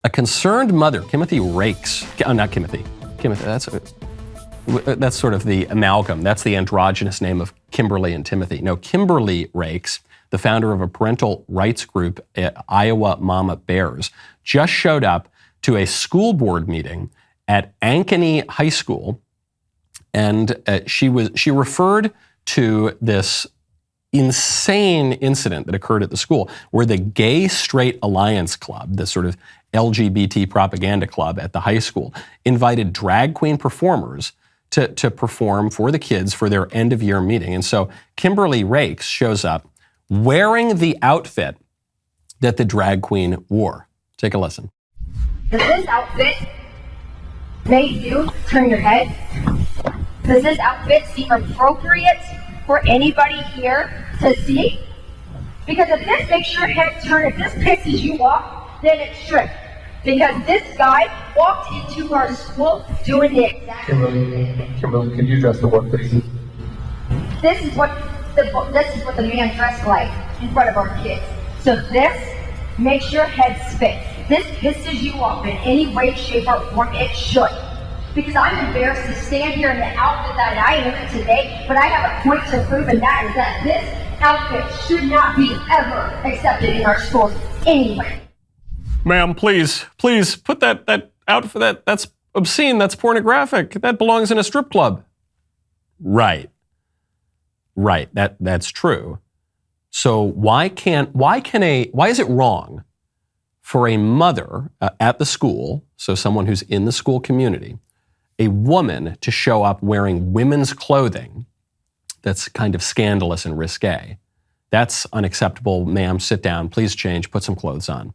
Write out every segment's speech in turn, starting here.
A concerned mother, Timothy Rakes, not Timothy, that's sort of the amalgam. That's the androgynous name of Kimberly and Timothy. No, Kimberly Rakes, the founder of a parental rights group, Iowa Mama Bears, just showed up to a school board meeting at Ankeny High School, and she referred to this insane incident that occurred at the school where the Gay Straight Alliance Club, this sort of LGBT propaganda club at the high school, invited drag queen performers to perform for the kids for their end of year meeting. And so Kimberly Rakes shows up wearing the outfit that the drag queen wore. Take a listen. Does this outfit make you turn your head? Does this outfit seem appropriate for anybody here to see? Because if this makes your head turn, if this pisses you off, then it's true. Because this guy walked into our school doing the exact same thing. Kimberly, can you address the what, please? This is what the man dressed like in front of our kids. So this makes your head spin. This pisses you off in any way, shape, or form. It should. Because I'm embarrassed to stand here in the outfit that I am in today, but I have a point to prove, and that is that this outfit should not be ever accepted in our schools anywhere. Ma'am, please put that outfit, that's obscene, that's pornographic, that belongs in a strip club. Right, that's true. So why is it wrong for a mother at the school, so someone who's in the school community, a woman to show up wearing women's clothing that's kind of scandalous and risque? That's unacceptable. Ma'am, sit down, please change, put some clothes on.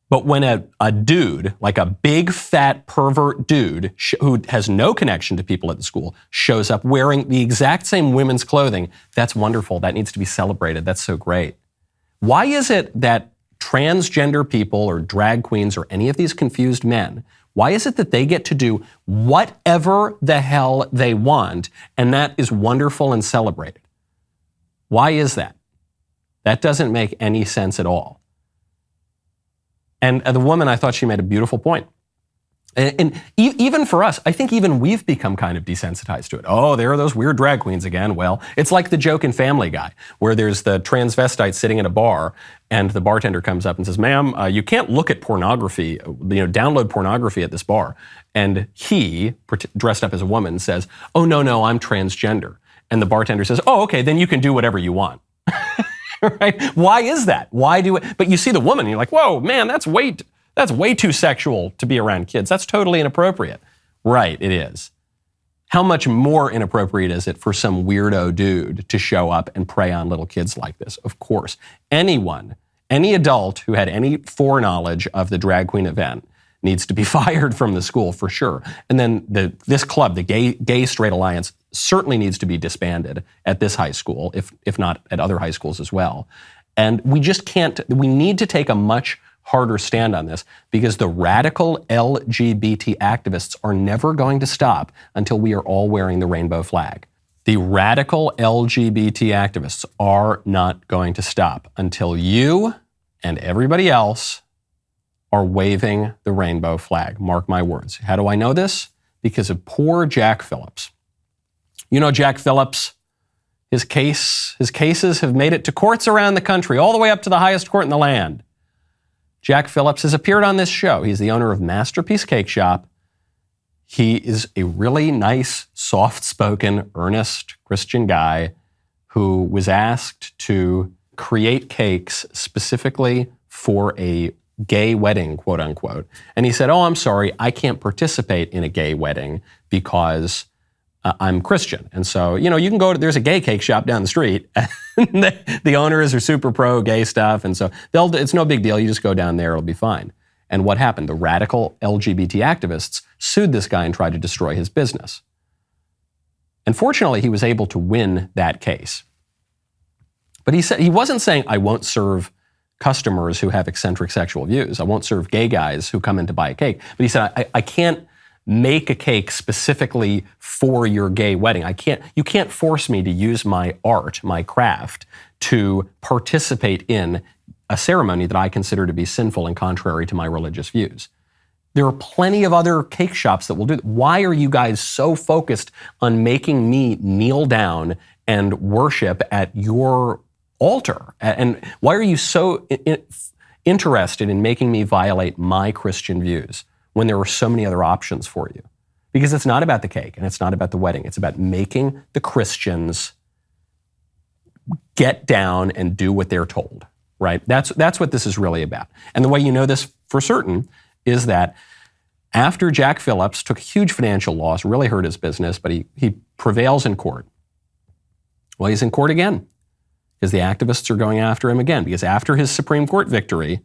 But when a dude, like a big fat pervert dude who has no connection to people at the school, shows up wearing the exact same women's clothing, that's wonderful. That needs to be celebrated. That's so great. Why is it that transgender people or drag queens or any of these confused men, why is it that they get to do whatever the hell they want and that is wonderful and celebrated? Why is that? That doesn't make any sense at all. And the woman, I thought she made a beautiful point. And even for us, I think even we've become kind of desensitized to it. Oh, there are those weird drag queens again. Well, it's like the joke in Family Guy, where there's the transvestite sitting in a bar, and the bartender comes up and says, "Ma'am, you can't look at pornography, download pornography at this bar." And he, dressed up as a woman, says, "Oh, no, I'm transgender." And the bartender says, "Oh, okay, then you can do whatever you want." Right? Why is that? Why do it? But you see the woman and you're like, whoa, man, that's way too sexual to be around kids. That's totally inappropriate. Right, it is. How much more inappropriate is it for some weirdo dude to show up and prey on little kids like this? Of course. Any adult who had any foreknowledge of the drag queen event needs to be fired from the school for sure. And then this club, the Gay Straight Alliance, certainly needs to be disbanded at this high school, if not at other high schools as well. And we just can't, we need to take a much harder stand on this because the radical LGBT activists are never going to stop until we are all wearing the rainbow flag. The radical LGBT activists are not going to stop until you and everybody else are waving the rainbow flag. Mark my words. How do I know this? Because of poor Jack Phillips. You know Jack Phillips, his cases have made it to courts around the country, all the way up to the highest court in the land. Jack Phillips has appeared on this show. He's the owner of Masterpiece Cake Shop. He is a really nice, soft-spoken, earnest Christian guy who was asked to create cakes specifically for a gay wedding, quote unquote. And he said, "Oh, I'm sorry, I can't participate in a gay wedding because I'm Christian." And so, you can go there's a gay cake shop down the street. And the owners are super pro gay stuff. And so it's no big deal. You just go down there, it'll be fine. And what happened? The radical LGBT activists sued this guy and tried to destroy his business. And fortunately, he was able to win that case. But he wasn't saying, "I won't serve customers who have eccentric sexual views. I won't serve gay guys who come in to buy a cake." But he said, I can't make a cake specifically for your gay wedding. You can't force me to use my art, my craft, to participate in a ceremony that I consider to be sinful and contrary to my religious views. There are plenty of other cake shops that will do that. Why are you guys so focused on making me kneel down and worship at your altar? And why are you so interested in making me violate my Christian views when there are so many other options for you? Because it's not about the cake and it's not about the wedding. It's about making the Christians get down and do what they're told, right? That's what this is really about. And the way you know this for certain is that after Jack Phillips took a huge financial loss, really hurt his business, but he prevails in court. Well, he's in court again because the activists are going after him again, because after his Supreme Court victory,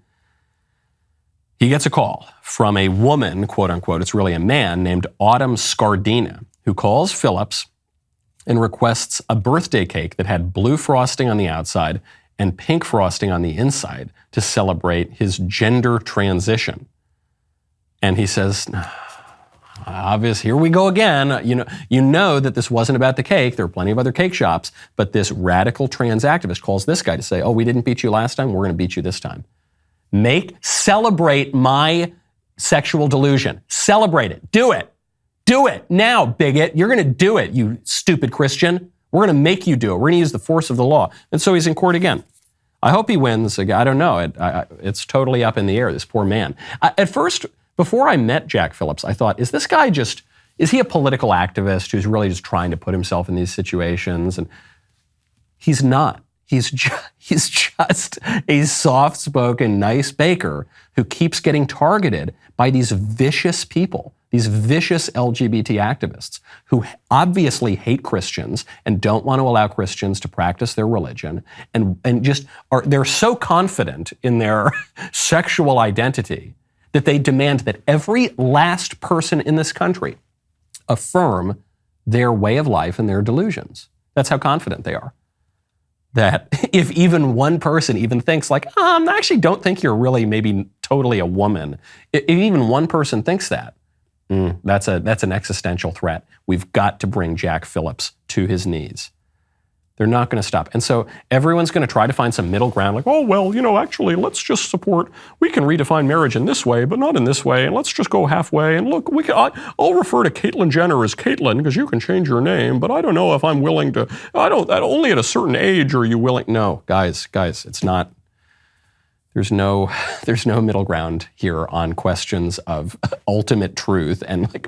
he gets a call from a woman, quote unquote, it's really a man, named Autumn Scardina, who calls Phillips and requests a birthday cake that had blue frosting on the outside and pink frosting on the inside to celebrate his gender transition. And he says, obvious, here we go again. You know that this wasn't about the cake. There are plenty of other cake shops, but this radical trans activist calls this guy to say, oh, we didn't beat you last time. We're going to beat you this time. Celebrate my sexual delusion. Celebrate it. Do it. Do it now, bigot. You're going to do it, you stupid Christian. We're going to make you do it. We're going to use the force of the law. And so he's in court again. I hope he wins. I don't know. It's totally up in the air, this poor man. At first, before I met Jack Phillips, I thought, is he a political activist who's really just trying to put himself in these situations? And he's not. He's just a soft-spoken, nice baker who keeps getting targeted by these vicious people, these vicious LGBT activists who obviously hate Christians and don't want to allow Christians to practice their religion and they're so confident in their sexual identity that they demand that every last person in this country affirm their way of life and their delusions. That's how confident they are. That if even one person even thinks like, I actually don't think you're really maybe totally a woman. If even one person thinks that, that's an existential threat. We've got to bring Jack Phillips to his knees. They're not going to stop. And so everyone's going to try to find some middle ground, like, oh, well, actually, let's just support, we can redefine marriage in this way, but not in this way, and let's just go halfway. And look, I'll refer to Caitlyn Jenner as Caitlyn because you can change your name, but I don't know if I'm willing to, only at a certain age are you willing. No, guys, it's not, there's no middle ground here on questions of ultimate truth and like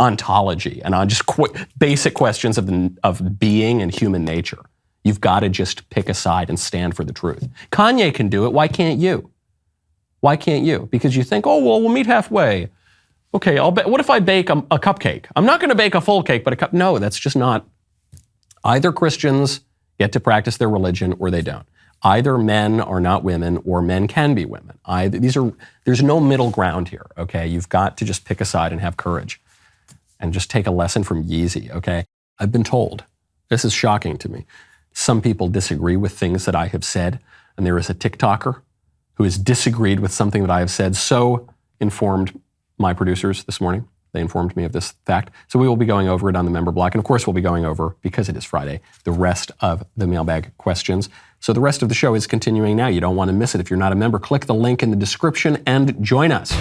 ontology and on just basic questions of being and human nature. You've got to just pick a side and stand for the truth. Kanye can do it. Why can't you? Why can't you? Because you think, oh, well, we'll meet halfway. Okay, what if I bake a cupcake? I'm not going to bake a full cake, but a cup. No, that's just not. Either Christians get to practice their religion or they don't. Either men are not women or men can be women. There's no middle ground here, okay? You've got to just pick a side and have courage. And just take a lesson from Yeezy, okay? I've been told, this is shocking to me, some people disagree with things that I have said, and there is a TikToker who has disagreed with something that I have said, so informed my producers this morning. They informed me of this fact. So we will be going over it on the member block. And of course, we'll be going over, because it is Friday, the rest of the mailbag questions. So the rest of the show is continuing now. You don't want to miss it. If you're not a member, click the link in the description and join us.